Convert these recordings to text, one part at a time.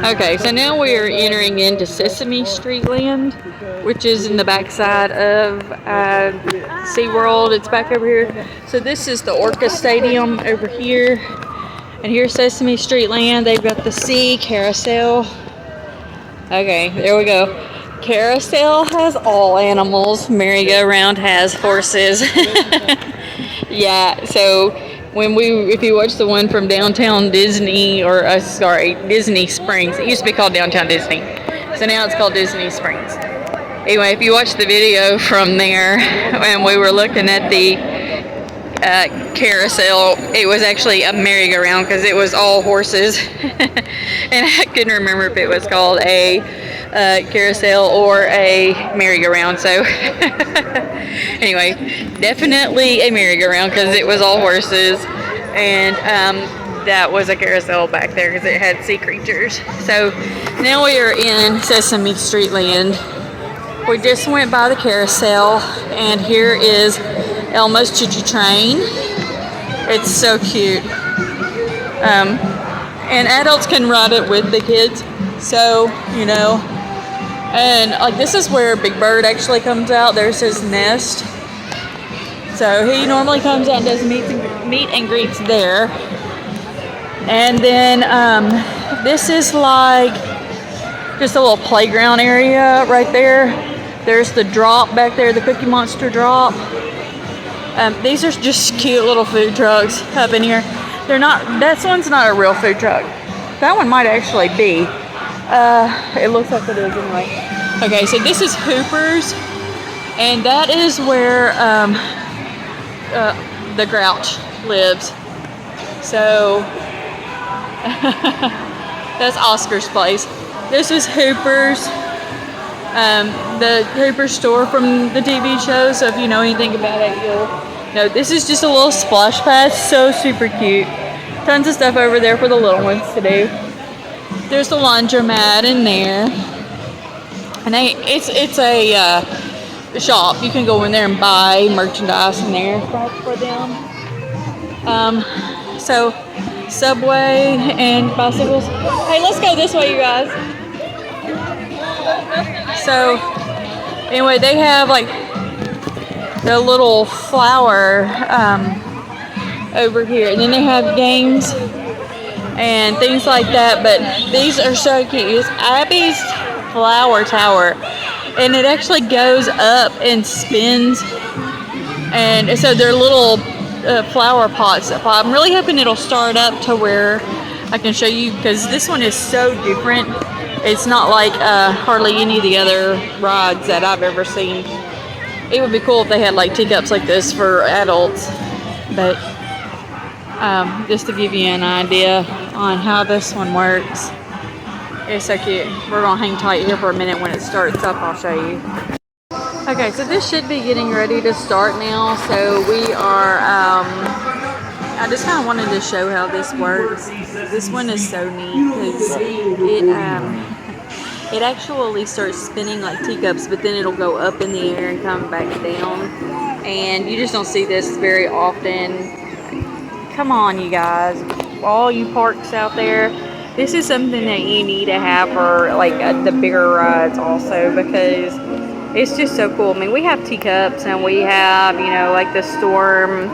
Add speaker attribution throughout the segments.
Speaker 1: Okay, so now we are entering into Sesame Street Land, which is in the backside of SeaWorld. It's back over here. So this is the Orca Stadium over here. And here's Sesame Street Land. They've got the sea carousel. Okay, there we go. Carousel has all animals. Merry-go-round has horses. Yeah, so if you watch the one from downtown Disney, or Disney Springs, it used to be called downtown Disney, so now it's called Disney Springs. Anyway, if you watch the video from there, and we were looking at the carousel, it was actually a merry-go-round because it was all horses. And I couldn't remember if it was called a carousel or a merry-go-round. So anyway, definitely a merry-go-round because it was all horses, and that was a carousel back there because it had sea creatures. So now we are in Sesame Street Land. We just went by the carousel, and here is Elmo's Choo-Choo Train. It's so cute. And adults can ride it with the kids. So, you know, and like this is where Big Bird actually comes out. There's his nest. So he normally comes out and does meet and greets there. And then this is like just a little playground area right there. There's the drop back there, the Cookie Monster drop. These are just cute little food trucks up in here. They're not, that one's not a real food truck. That one might actually be. It looks like it is anyway. Okay, so this is Hooper's, and that is where the Grouch lives. So that's Oscar's place. This is Hooper's. The Hooper store from the TV show, so if you know anything about it, you'll know. This is just a little splash pad, so super cute. Tons of stuff over there for the little ones to do. There's the laundromat in there, and it's a shop. You can go in there and buy merchandise in there for them. So Subway and bicycles. Hey, let's go this way, you guys. So anyway, they have like the little flower over here, and then they have games and things like that. But these are so cute. It's Abby's flower tower, and it actually goes up and spins, and so they're little flower pots. I'm really hoping it'll start up to where I can show you, because this one is so different. It's not like hardly any of the other rides that I've ever seen. It would be cool if they had like teacups like this for adults, but just to give you an idea on how this one works. It's so cute. We're gonna hang tight here for a minute. When it starts up, I'll show you. Okay, so this should be getting ready to start now. So we are, I just kind of wanted to show how this works. This one is so neat because it actually starts spinning like teacups, but then it'll go up in the air and come back down. And you just don't see this very often. Come on, you guys. All you parks out there, this is something that you need to have for like the bigger rides also, because it's just so cool. I mean, we have teacups, and we have, you know, like the Storm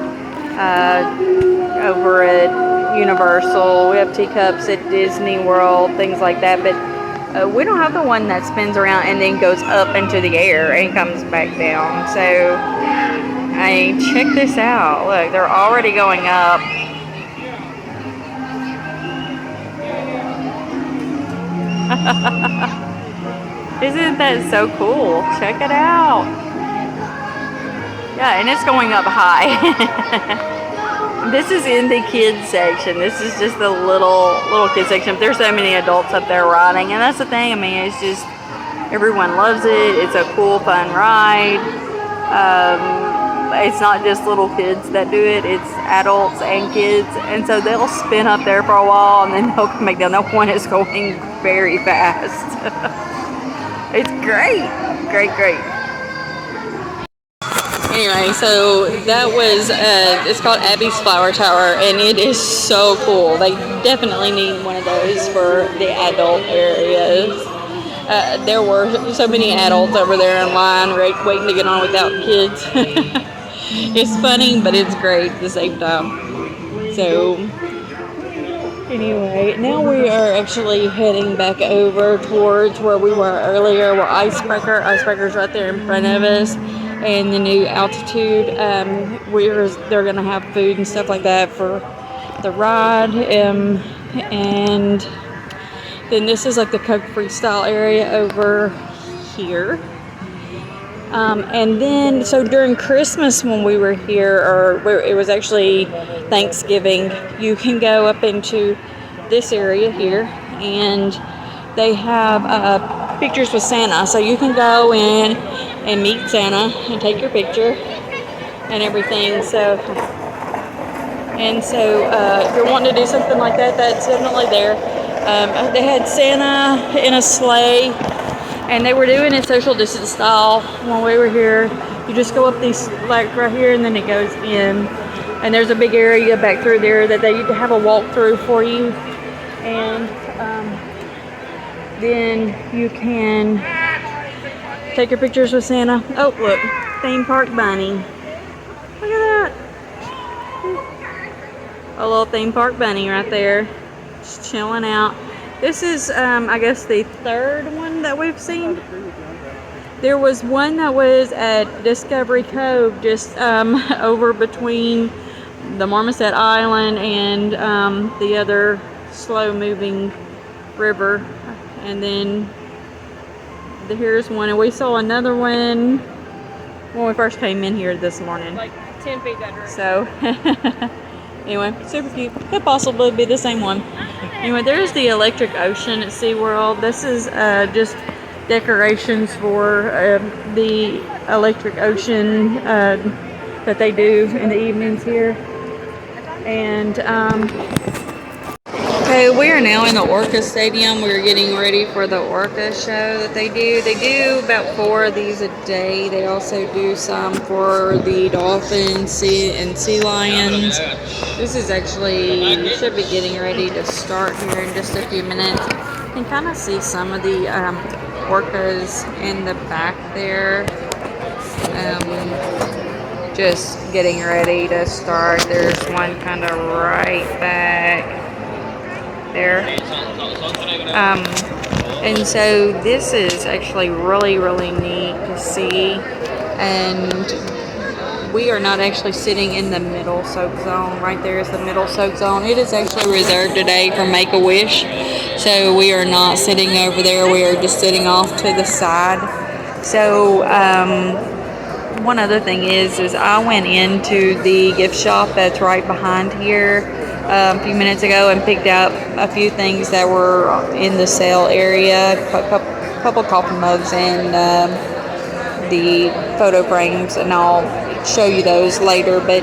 Speaker 1: over at Universal. We have teacups at Disney World, things like that, but we don't have the one that spins around and then goes up into the air and comes back down. So, I mean, check this out. Look, they're already going up. Isn't that so cool? Check it out. Yeah, and it's going up high. This is in the kids section. This is just the little kids section. There's so many adults up there riding, and that's the thing. I mean, it's just everyone loves it. It's a cool, fun ride. It's not just little kids that do it. It's adults and kids, and so they'll spin up there for a while, and then they'll come back down. That one is going very fast. It's great. Anyway, so that was, it's called Abby's Flower Tower, and it is so cool. They definitely need one of those for the adult areas. There were so many adults over there in line waiting to get on without kids. It's funny, but it's great at the same time. So, anyway, now we are actually heading back over towards where we were earlier. We're Icebreaker's right there in front of us. And the new altitude, they're gonna have food and stuff like that for the ride, and then this is like the Coke Freestyle area over here. And then, so during Christmas when we were here, it was actually Thanksgiving, you can go up into this area here, and they have pictures with Santa. So you can go in and meet Santa and take your picture and everything. So if you're wanting to do something like that, that's definitely there. They had Santa in a sleigh, and they were doing it social distance style when we were here. You just go up these, like right here, and then it goes in. And there's a big area back through there that they have a walkthrough for you. And then you can take your pictures with Santa. Oh, look, theme park bunny. Look at that. A little theme park bunny right there, just chilling out. This is, I guess, the third one that we've seen. There was one that was at Discovery Cove, just over between the Marmoset Island and the other slow-moving river. And then here's one, and we saw another one when we first came in here this morning.
Speaker 2: Like 10 feet that direction.
Speaker 1: So, anyway, super cute. Could possibly be the same one. Anyway, there's the electric ocean at SeaWorld. This is just decorations for the electric ocean that they do in the evenings here. And okay, we are now in the Orca Stadium. We're getting ready for the Orca show that they do. They do about 4 of these a day. They also do some for the dolphins, sea lions. This is actually, we should be getting ready to start here in just a few minutes. You can kind of see some of the orcas in the back there. Just getting ready to start. There's one kind of right back there. And so this is actually really, really neat to see. And we are not actually sitting in the middle soak zone. Right there is the middle soak zone. It is actually reserved today for Make-A-Wish. So we are not sitting over there. We are just sitting off to the side. So one other thing is I went into the gift shop that's right behind here a few minutes ago and picked out a few things that were in the sale area, a couple coffee mugs and the photo frames, and I'll show you those later. But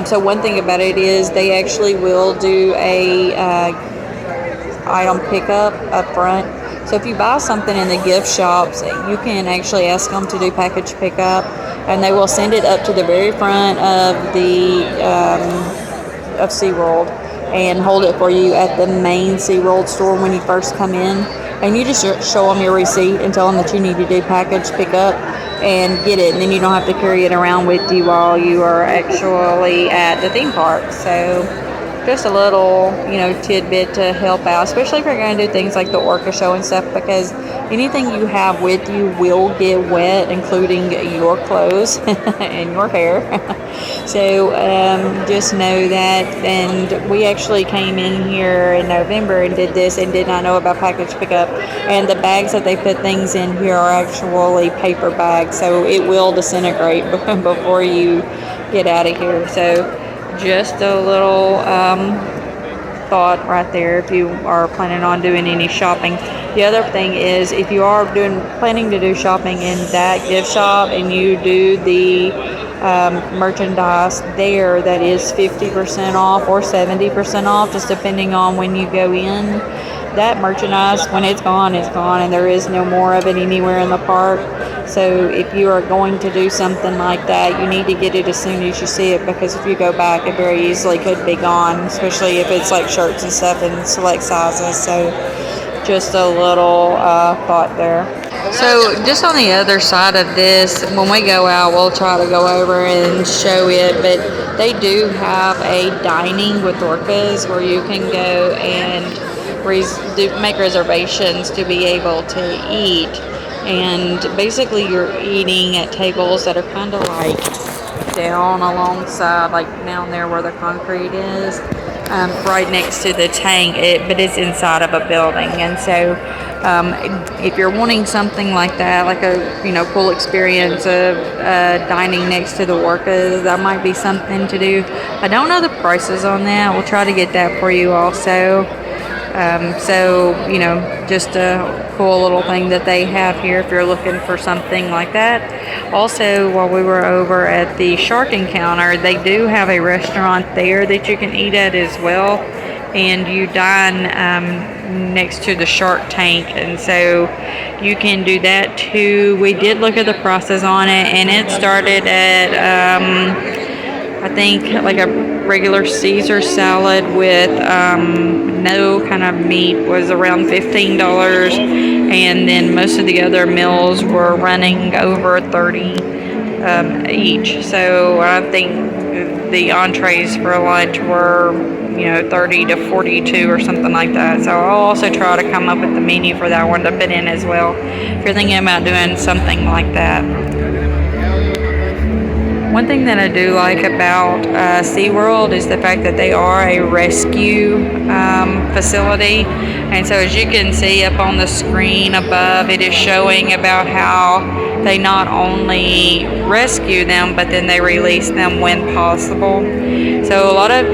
Speaker 1: so one thing about it is they actually will do a item pickup up front. So if you buy something in the gift shops, you can actually ask them to do package pickup, and they will send it up to the very front of the of SeaWorld and hold it for you at the main SeaWorld store when you first come in. And you just show them your receipt and tell them that you need to do package pickup and get it, and then you don't have to carry it around with you while you are actually at the theme park. So just a little, tidbit to help out, especially if you're going to do things like the Orca show and stuff, because anything you have with you will get wet, including your clothes and your hair. So just know that. And we actually came in here in November and did this and did not know about package pickup. And the bags that they put things in here are actually paper bags, so it will disintegrate before you get out of here. So just a little thought right there if you are planning on doing any shopping. The other thing is, if you are planning to do shopping in that gift shop and you do the merchandise there, that is 50% off or 70% off, just depending on when you go in. That merchandise, when it's gone, and there is no more of it anywhere in the park. So if you are going to do something like that, you need to get it as soon as you see it, because if you go back, it very easily could be gone, especially if it's like shirts and stuff in select sizes. So just a little thought there. So just on the other side of this, when we go out, we'll try to go over and show it, but they do have a dining with Orcas where you can go and make reservations to be able to eat. And basically you're eating at tables that are kind of like down alongside, like down there where the concrete is, right next to the tank, but it's inside of a building. And so if you're wanting something like that, like a cool experience of dining next to the Orcas, that might be something to do. I don't know the prices on that. We'll try to get that for you also. So just a cool little thing that they have here if you're looking for something like that. Also, while we were over at the shark encounter, they do have a restaurant there that you can eat at as well, and you dine next to the shark tank, and so you can do that too. We did look at the prices on it, and it started at I think like a regular Caesar salad with no kind of meat was around $15, and then most of the other meals were running over $30 each. So I think the entrees for lunch were $30 to $42 or something like that. So I'll also try to come up with the menu for that one to put in as well if you're thinking about doing something like that. One thing that I do like about SeaWorld is the fact that they are a rescue facility. And so as you can see up on the screen above, it is showing about how they not only rescue them, but then they release them when possible. So a lot of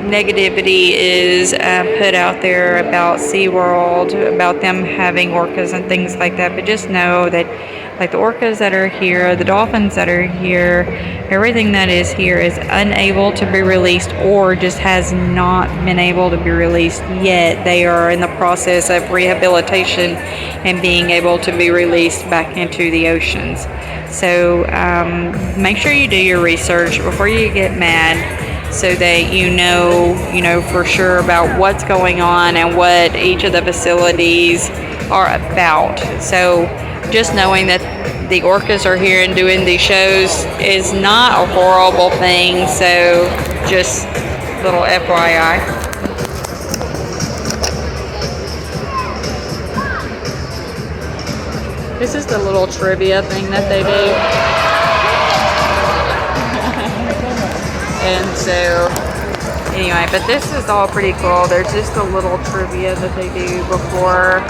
Speaker 1: negativity is put out there about SeaWorld, about them having orcas and things like that. But just know that like the orcas that are here, the dolphins that are here, everything that is here is unable to be released or just has not been able to be released yet. They are in the process of rehabilitation and being able to be released back into the oceans. So make sure you do your research before you get mad, so that you know for sure about what's going on and what each of the facilities are about. So just knowing that the orcas are here and doing these shows is not a horrible thing. So just little FYI. This is the little trivia thing that they do. And so anyway, but this is all pretty cool. There's just a little trivia that they do before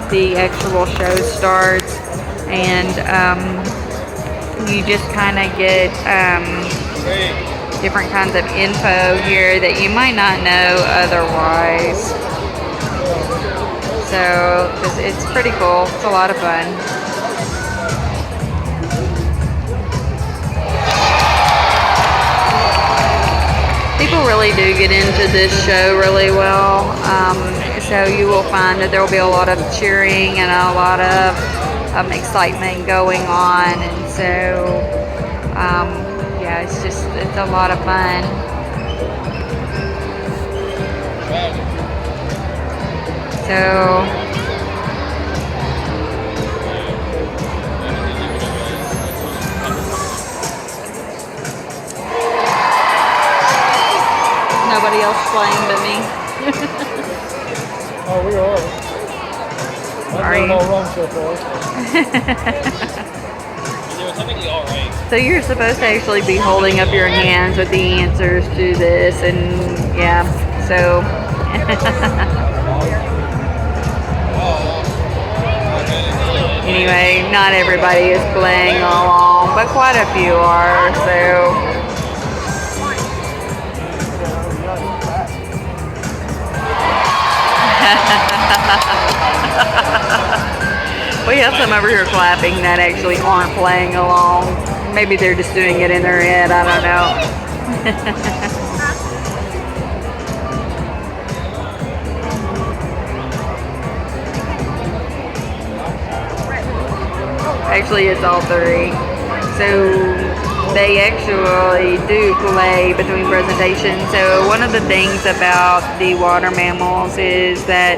Speaker 1: the actual show starts, and you just kind of get different kinds of info here that you might not know otherwise. So it's pretty cool. It's a lot of fun. People really do get into this show really well. So you will find that there will be a lot of cheering and a lot of excitement going on. And so, yeah, it's a lot of fun. So, nobody else playing but me.
Speaker 2: Oh, we are.
Speaker 1: Are you?
Speaker 2: All wrong so far.
Speaker 3: They were technically all right.
Speaker 1: So you're supposed to actually be holding up your hands with the answers to this, and yeah, so. Anyway, not everybody is playing along, but quite a few are, so. We have some over here clapping that actually aren't playing along. Maybe they're just doing it in their head, I don't know. Actually, it's all three. So they actually do play between presentations. So one of the things about the water mammals is that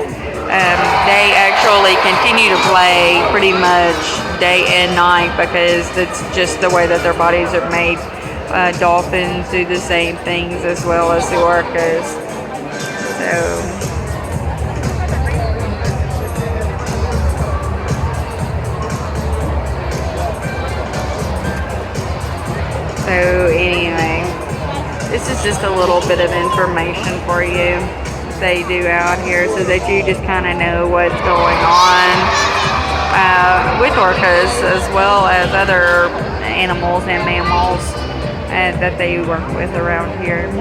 Speaker 1: they actually continue to play pretty much day and night because it's just the way that their bodies are made. Dolphins do the same things as well as the orcas. So anyway, this is just a little bit of information for you they do out here so that you just kind of know what's going on with orcas as well as other animals and mammals that they work with around here.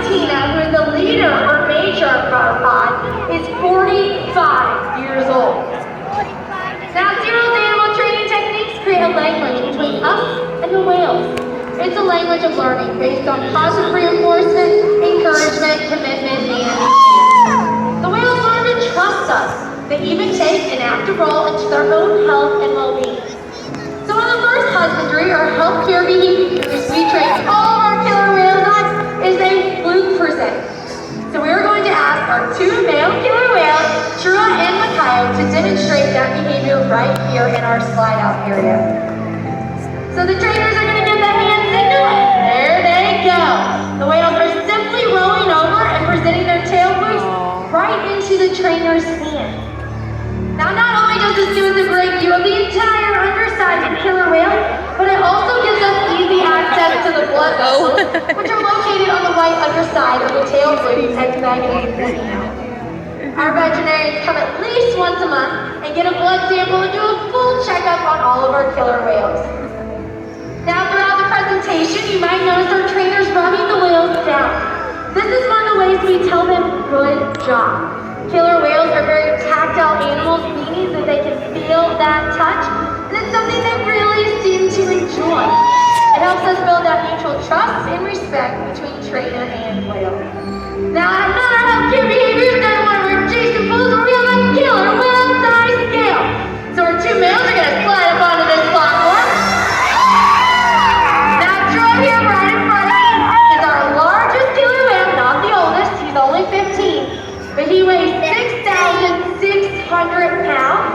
Speaker 4: Tina, who is the leader or matriarch of our pod, is 45 years old. Now, SeaWorld's animal training techniques create a language between us and the whales. It's a language of learning based on positive reinforcement, encouragement, commitment, and care. The whales learn to trust us. They even take an active role into their own health and well-being. So one of the first husbandry or healthcare behaviors we train all of our killer whales on is a fluke present. So we are going to ask our two male killer whales, Trua and Makayo, to demonstrate that behavior right here in our slide out area. So the trainers are going to give that hand signal, and there they go. The whales are simply rolling over and presenting their tail flukes right into the trainer's hand. Now, not only does this give us a great view of the entire underside of killer whale, but it also gives us easy access to the blood vessels, which are located on the white underside of the tail flukes and manganese canal. Our veterinarians come at least once a month and get a blood sample and do a full checkup on all of our killer whales. Now, throughout the presentation, you might notice our trainers rubbing the whales down. This is one of the ways we tell them good job. Killer whales are very tactile animals, meaning that they can feel that touch, and it's something they really seem to enjoy. It helps us build that mutual trust and respect between trainer and whale. Now, another healthcare behavior is one of our Jason pose where we have a killer whale-sized scale. So our two males are going to slide up onto this platform. Now, Troy here right in front of me is our largest killer whale, not the oldest. He's only 15, but he weighs 6,600 pounds.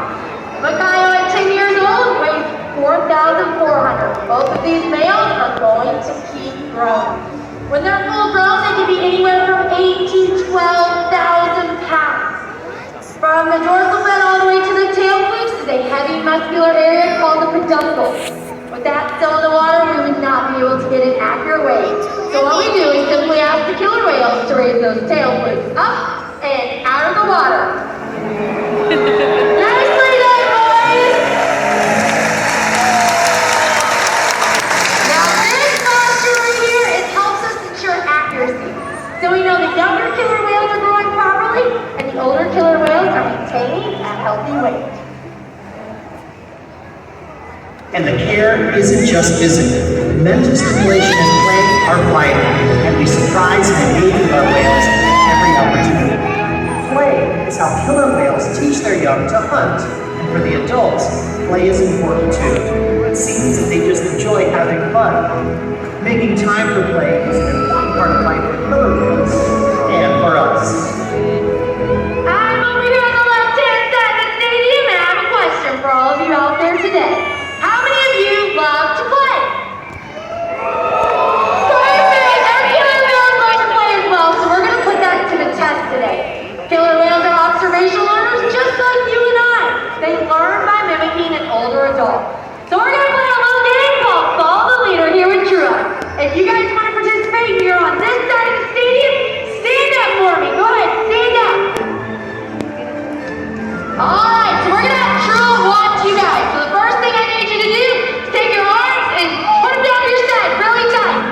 Speaker 4: Makayo at 10 years old weighs 4,400. Both of these males are going to keep growing. When they're full grown, they can be anywhere from 8,000 to 12,000 pounds. From the dorsal fin all the way to the tail flukes is a heavy muscular area called the peduncle. With that still in the water, we would not be able to get an accurate weight. So what we do is simply ask the killer whales to raise those tail flukes up and out of the water. Nicely done, boys! Now this posture right here, it helps us ensure accuracy. So we know the younger killer whales are growing properly, and the older killer whales are maintaining a healthy weight.
Speaker 5: And the care isn't just physical. Mental stimulation and play are vital, and we surprise and engage with our whales at every opportunity. Play is how killer whales teach their young to hunt, and for the adults, play is important too. It seems that they just enjoy having fun. Making time for play is an important part of life for killer whales and for us.
Speaker 4: I'm over here on the left-hand side of the stadium, and I have a question for all of you out there today. How many of you love to play? Perfect! Our killer whales love to play as well, so we're going to put that to the test today. Killer whales are observational learners just like you and I. They learn by mimicking an older adult. So we're going to play a little game called Follow the Leader here with Trua. If you guys want to participate here on this side of the stadium, stand up for me. Go ahead, stand up. Alright, so we're going to have Trua watch you guys. So the first thing I need you to do is take your arms and put them down to your side really tight.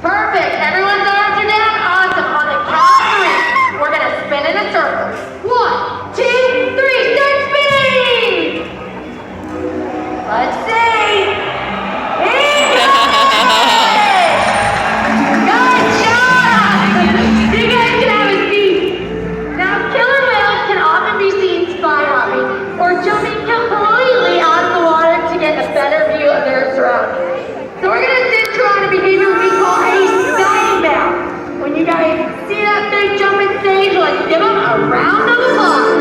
Speaker 4: Perfect. Everyone's arms are down. Awesome. On the count of 3, we're going to spin in a circle. 1, 2, 3, start spinning! Let's see. Good job! You guys can have a seat. Now, killer whales can often be seen spy hopping or jumping completely out of the water to get a better view of their surroundings. So we're going to sit on a behavior we call a skying bound. When you guys see that big jumping stage, let's give them a round of applause.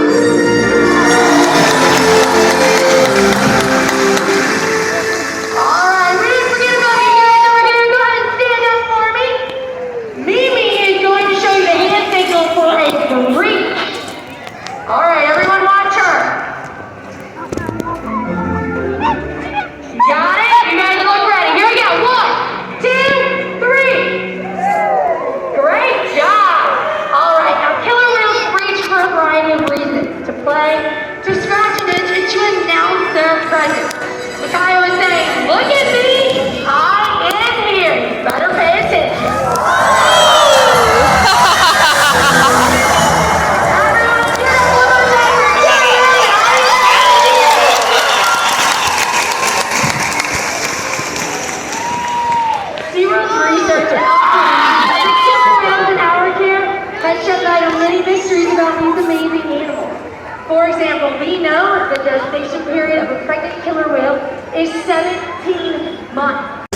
Speaker 4: gestation period of a pregnant killer whale is 17 months.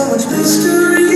Speaker 6: so much mystery.